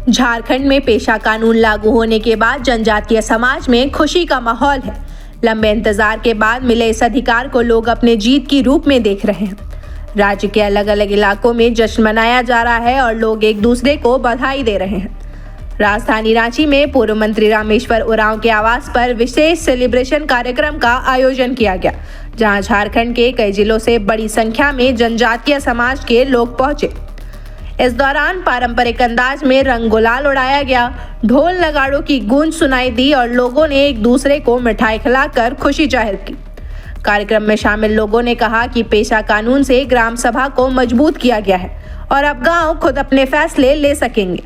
झारखंड में पेशा कानून लागू होने के बाद जनजातीय समाज में खुशी का माहौल है। लंबे इंतजार के बाद मिले इस अधिकार को लोग अपने जीत की रूप में देख रहे हैं। राज्य के अलग अलग इलाकों में जश्न मनाया जा रहा है और लोग एक दूसरे को बधाई दे रहे हैं। राजधानी रांची में पूर्व मंत्री रामेश्वर उरांव के आवास पर विशेष सेलिब्रेशन कार्यक्रम का आयोजन किया गया, जहां झारखंड के कई जिलों से बड़ी संख्या में जनजातीय समाज के लोग पहुंचे। इस दौरान पारंपरिक अंदाज में रंग गुलाल उड़ाया गया, ढोल नगाड़ों की गूंज सुनाई दी और लोगों ने एक दूसरे को मिठाई खिलाकर खुशी जाहिर की। कार्यक्रम में शामिल लोगों ने कहा कि पेशा कानून से ग्राम सभा को मजबूत किया गया है और अब गांव खुद अपने फैसले ले सकेंगे।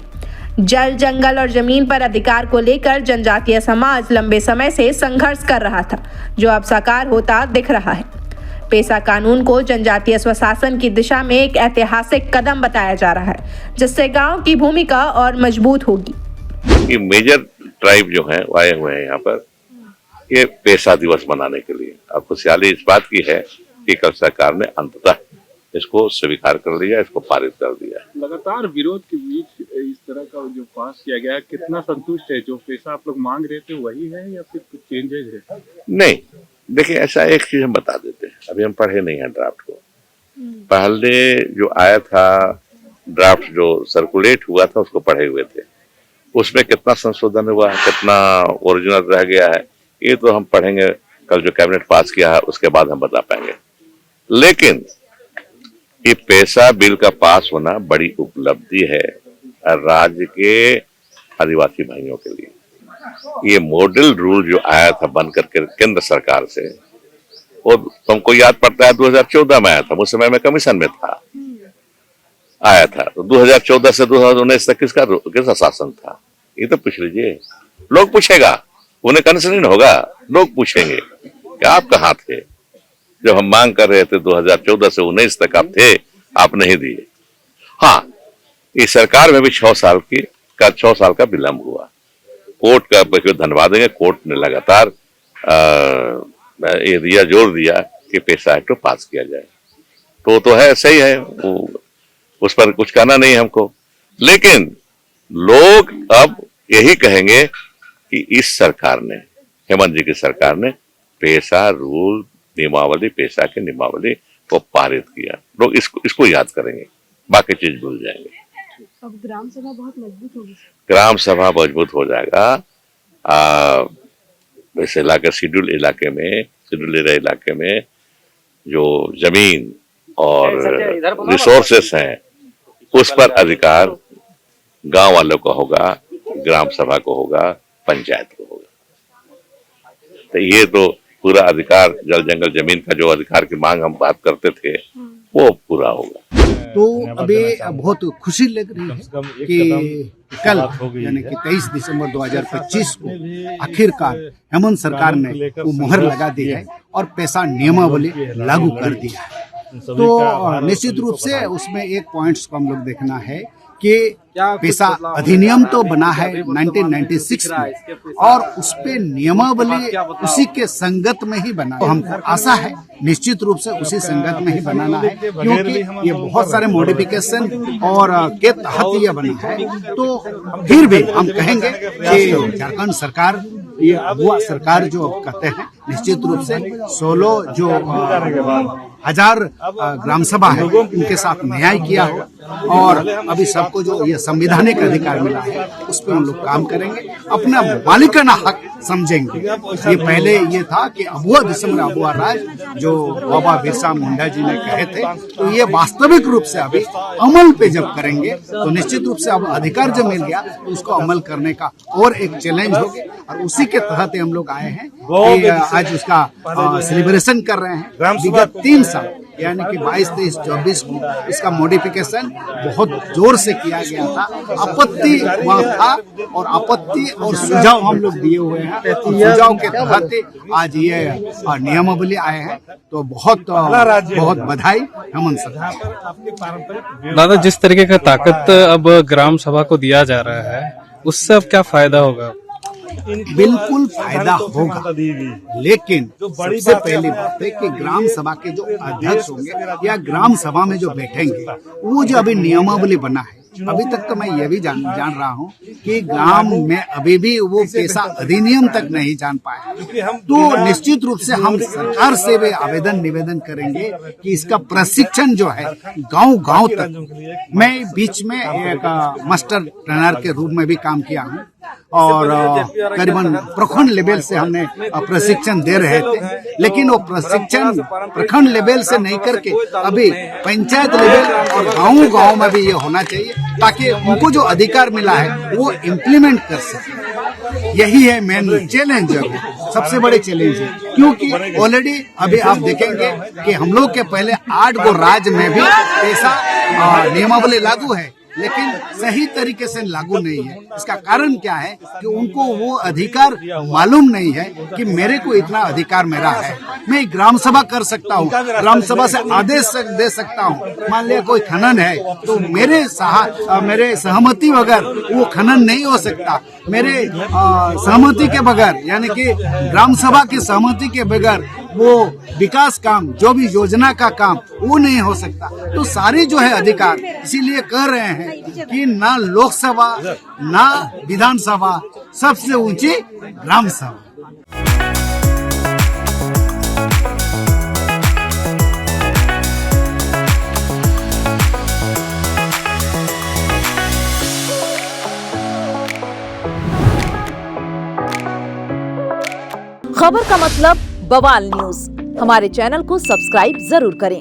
जल, जंगल और जमीन पर अधिकार को लेकर जनजातीय समाज लंबे समय से संघर्ष कर रहा था, जो अब साकार होता दिख रहा है। पेशा कानून को जनजातीय स्वशासन की दिशा में एक ऐतिहासिक कदम बताया जा रहा है, जिससे गांव की भूमिका और मजबूत होगी। ये मेजर ट्राइब जो है आए हुए हैं यहाँ पर ये पेशा दिवस मनाने के लिए। अब खुशहाली इस बात की है कि कल सरकार ने अंततः इसको स्वीकार कर लिया, इसको पारित कर दिया। लगातार विरोध के बीच इस तरह का जो पास किया गया है, कितना संतुष्ट है? जो पेशा आप लोग मांग रहे थे वही है या फिर कुछ चेंजेज है? नहीं, देखिए ऐसा एक चीज हम बता देते हैं, अभी हम पढ़े नहीं है ड्राफ्ट को। पहले जो आया था ड्राफ्ट जो सर्कुलेट हुआ था उसको पढ़े हुए थे, उसमें कितना संशोधन हुआ, कितना ओरिजिनल रह गया है, ये तो हम पढ़ेंगे। कल जो कैबिनेट पास किया है उसके बाद हम बता पाएंगे। लेकिन ये पेशा बिल का पास होना बड़ी उपलब्धि है राज्य के आदिवासी भाइयों के लिए। ये मॉडल रूल जो आया था बन करके केंद्र सरकार से, वो तुमको याद पड़ता है 2014 में आया था, उस समय मैं कमीशन में था, आया था। तो 2014 से 2019 तक किसका शासन था ये तो पूछ लीजिए। लोग पूछेगा, उन्हें कंसर्न होगा, लोग पूछेंगे कि आप कहाँ थे जब हम मांग कर रहे थे। 2014 से 19 तक आप थे, आप नहीं दिए। हाँ, इस सरकार में भी 6 साल का विलम्ब हुआ। कोर्ट का धन्यवाद देंगे, कोर्ट ने लगातार ये जोर दिया कि पेशा एक्ट पास किया जाए। तो है, सही है, उस पर कुछ कहना नहीं है हमको। लेकिन लोग अब यही कहेंगे कि इस सरकार ने, हेमंत जी की सरकार ने पेशा रूल नियमावली, पेशा की नियमावली को पारित किया। लोग इसको याद करेंगे, बाकी चीज भूल जाएंगे। अब ग्राम सभा बहुत मजबूत होगी। ग्राम सभा मजबूत हो जाएगा। वैसे इलाके शेड्यूल एरिया इलाके में जो जमीन और रिसोर्सेस हैं उस पर अधिकार गांव वालों को होगा, ग्राम सभा को होगा, पंचायत को होगा। तो ये तो पूरा अधिकार, जल जंगल जमीन का जो अधिकार की मांग हम बात करते थे वो पूरा होगा। तो अभी बहुत खुशी लग रही है कि कल यानी कि 23 दिसंबर 2025 को आखिरकार हेमंत सरकार ने वो मुहर लगा दी है और पेशा नियमावली लागू कर दिया है। तो निश्चित रूप से उसमें एक पॉइंट्स को हम लोग देखना है कि पेशा अधिनियम तो बना है 1996 में और उस पे नियमावली उसी के संगत में ही बना है। तो हमको आशा है निश्चित रूप से उसी संगत में ही बनाना है, क्योंकि ये बहुत सारे मॉडिफिकेशन और के तहत ये बना है। तो फिर भी हम कहेंगे कि झारखंड सरकार, ये अगुआ सरकार जो कहते हैं, निश्चित रूप से 16 जो हजार ग्राम सभा है उनके साथ न्याय किया हो और अभी सबको जो ये संवैधानिक अधिकार मिला है उस पर हम लोग काम करेंगे, अपना मालिकाना हक समझेंगे। ये पहले ये था कि अबुआ दिसंबर अबुआ राज जो बाबा बिरसा मुंडा जी ने कहे थे, तो ये वास्तविक रूप से अभी अमल पे जब करेंगे तो निश्चित रूप से अब अधिकार जब मिल गया तो उसको अमल करने का और एक चैलेंज होगी और उसी के तहत हम लोग आए हैं कि आज उसका सेलिब्रेशन कर रहे हैं। विगत 3 साल यानी कि 22, 23, 24 को इसका मॉडिफिकेशन बहुत जोर से किया गया था। आपत्ति वहाँ था और आपत्ति और सुझाव हम लोग दिए हुए हैं। सुझाव के तहत आज ये नियमावली आए हैं, तो बहुत बहुत बधाई हेमंत सरकार। दादा, जिस तरीके का ताकत अब ग्राम सभा को दिया जा रहा है, उससे अब क्या फायदा होगा? बिल्कुल फायदा होगा, लेकिन सबसे पहली बात है कि ग्राम सभा के जो अध्यक्ष होंगे या ग्राम सभा में जो बैठेंगे, वो जो अभी नियमावली बना है, अभी तक तो मैं ये भी जान रहा हूँ कि ग्राम में अभी भी वो पेशा अधिनियम तक नहीं जान पाए। तो निश्चित रूप से हम सरकार से भी निवेदन करेंगे कि इसका प्रशिक्षण जो है गांव तक। मैं बीच में एक मास्टर ट्रेनर के रूप में भी काम किया हूँ और करीबन प्रखंड लेवल से हमने प्रशिक्षण दे रहे थे, लेकिन वो प्रशिक्षण प्रखंड लेवल से नहीं करके अभी पंचायत लेवल और गांव में भी ये होना चाहिए, ताकि उनको जो अधिकार मिला है वो इम्प्लीमेंट कर सके। यही है मेन चैलेंज, सबसे बड़े चैलेंज है, क्योंकि ऑलरेडी अभी आप देखेंगे कि हम लोग के पहले 8 गो राज्य में भी ऐसा नियमावली लागू है, लेकिन सही तरीके से लागू नहीं है। इसका कारण क्या है कि उनको वो अधिकार मालूम नहीं है कि मेरे को इतना अधिकार मेरा है, मैं ग्राम सभा कर सकता हूँ, ग्राम सभा से आदेश दे सकता हूँ। मान लिया कोई खनन है तो मेरे सहमति बगैर वो खनन नहीं हो सकता, मेरे सहमति के बगैर, यानी कि ग्राम सभा की सहमति के बगैर वो विकास काम, जो भी योजना का काम, वो नहीं हो सकता। तो सारे जो है अधिकार, इसीलिए कह रहे हैं कि ना लोकसभा ना विधानसभा, सबसे ऊंची ग्राम सभा। खबर का मतलब बवाल न्यूज। हमारे चैनल को सब्सक्राइब जरूर करें।